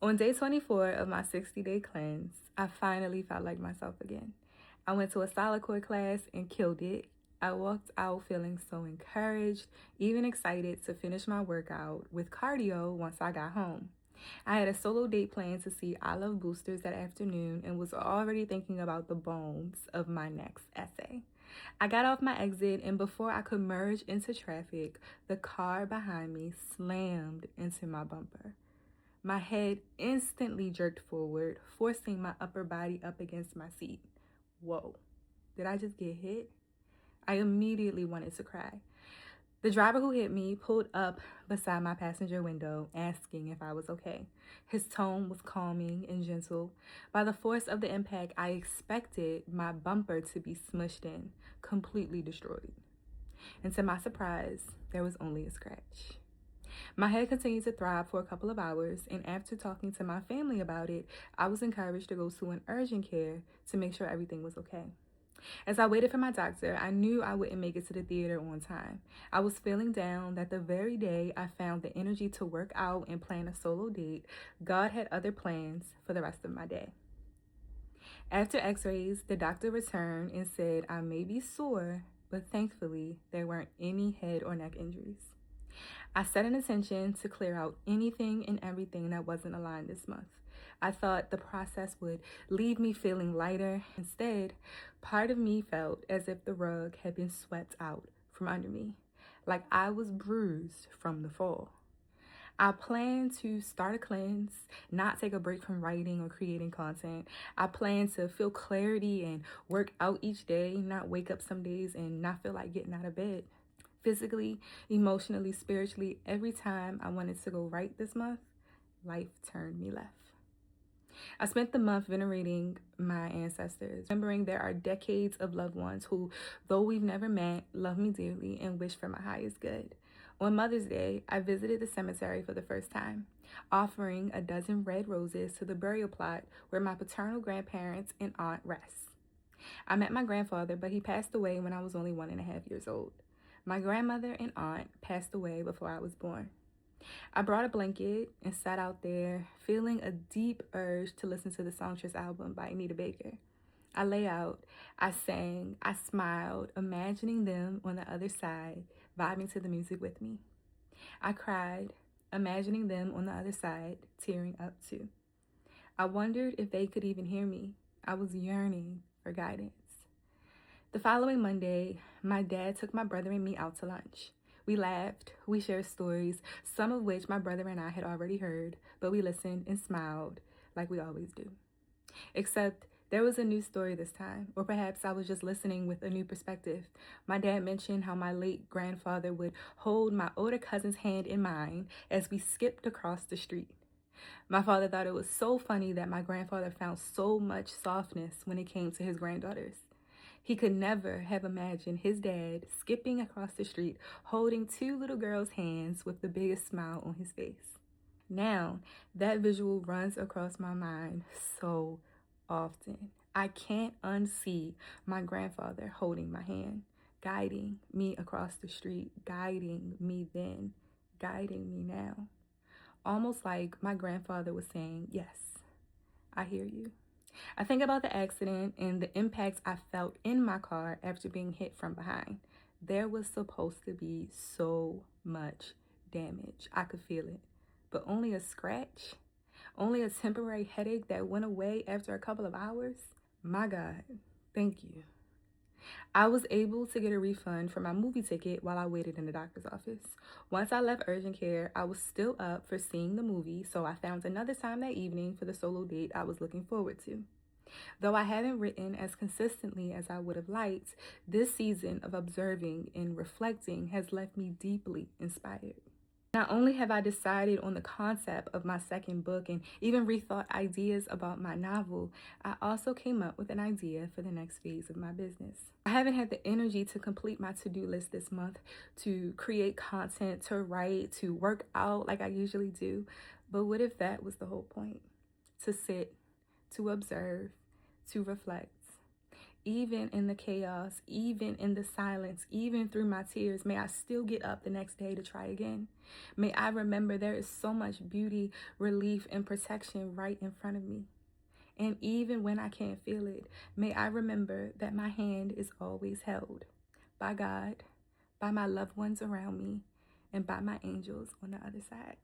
On day 24 of my 60-day cleanse, I finally felt like myself again. I went to a solid core class and killed it. I walked out feeling so encouraged, even excited to finish my workout with cardio once I got home. I had a solo date planned to see I Love Boosters that afternoon and was already thinking about the bones of my next essay. I got off my exit, and before I could merge into traffic, the car behind me slammed into my bumper. My head instantly jerked forward, forcing my upper body up against my seat. Whoa, did I just get hit? I immediately wanted to cry. The driver who hit me pulled up beside my passenger window, asking if I was okay. His tone was calming and gentle. By the force of the impact, I expected my bumper to be smushed in, completely destroyed. And to my surprise, there was only a scratch. My head continued to throb for a couple of hours, and after talking to my family about it, I was encouraged to go to an urgent care to make sure everything was okay. As I waited for my doctor, I knew I wouldn't make it to the theater on time. I was feeling down that the very day I found the energy to work out and plan a solo date, God had other plans for the rest of my day. After x-rays, the doctor returned and said I may be sore, but thankfully there weren't any head or neck injuries. I set an intention to clear out anything and everything that wasn't aligned this month. I thought the process would leave me feeling lighter. Instead, part of me felt as if the rug had been swept out from under me, like I was bruised from the fall. I plan to start a cleanse, not take a break from writing or creating content. I plan to feel clarity and work out each day, not wake up some days and not feel like getting out of bed. Physically, emotionally, spiritually, every time I wanted to go right this month, life turned me left. I spent the month venerating my ancestors, remembering there are decades of loved ones who, though we've never met, love me dearly and wish for my highest good. On Mother's Day, I visited the cemetery for the first time, offering a dozen red roses to the burial plot where my paternal grandparents and aunt rest. I met my grandfather, but he passed away when I was only 1.5 years old. My grandmother and aunt passed away before I was born. I brought a blanket and sat out there, feeling a deep urge to listen to the Songstress album by Anita Baker. I lay out, I sang, I smiled, imagining them on the other side, vibing to the music with me. I cried, imagining them on the other side, tearing up too. I wondered if they could even hear me. I was yearning for guidance. The following Monday, my dad took my brother and me out to lunch. We laughed, we shared stories, some of which my brother and I had already heard, but we listened and smiled like we always do. Except there was a new story this time, or perhaps I was just listening with a new perspective. My dad mentioned how my late grandfather would hold my older cousin's hand in mine as we skipped across the street. My father thought it was so funny that my grandfather found so much softness when it came to his granddaughters. He could never have imagined his dad skipping across the street, holding two little girls' hands with the biggest smile on his face. Now, that visual runs across my mind so often. I can't unsee my grandfather holding my hand, guiding me across the street, guiding me then, guiding me now. Almost like my grandfather was saying, "Yes, I hear you." I think about the accident and the impact I felt in my car after being hit from behind. There was supposed to be so much damage. I could feel it. But only a scratch? Only a temporary headache that went away after a couple of hours? My God, thank you. I was able to get a refund for my movie ticket while I waited in the doctor's office. Once I left urgent care, I was still up for seeing the movie, so I found another time that evening for the solo date I was looking forward to. Though I haven't written as consistently as I would have liked, this season of observing and reflecting has left me deeply inspired. Not only have I decided on the concept of my second book and even rethought ideas about my novel, I also came up with an idea for the next phase of my business. I haven't had the energy to complete my to-do list this month, to create content, to write, to work out like I usually do. But what if that was the whole point? To sit, to observe, to reflect. Even in the chaos, even in the silence, even through my tears, may I still get up the next day to try again. May I remember there is so much beauty, relief, and protection right in front of me. And even when I can't feel it, may I remember that my hand is always held by God, by my loved ones around me, and by my angels on the other side.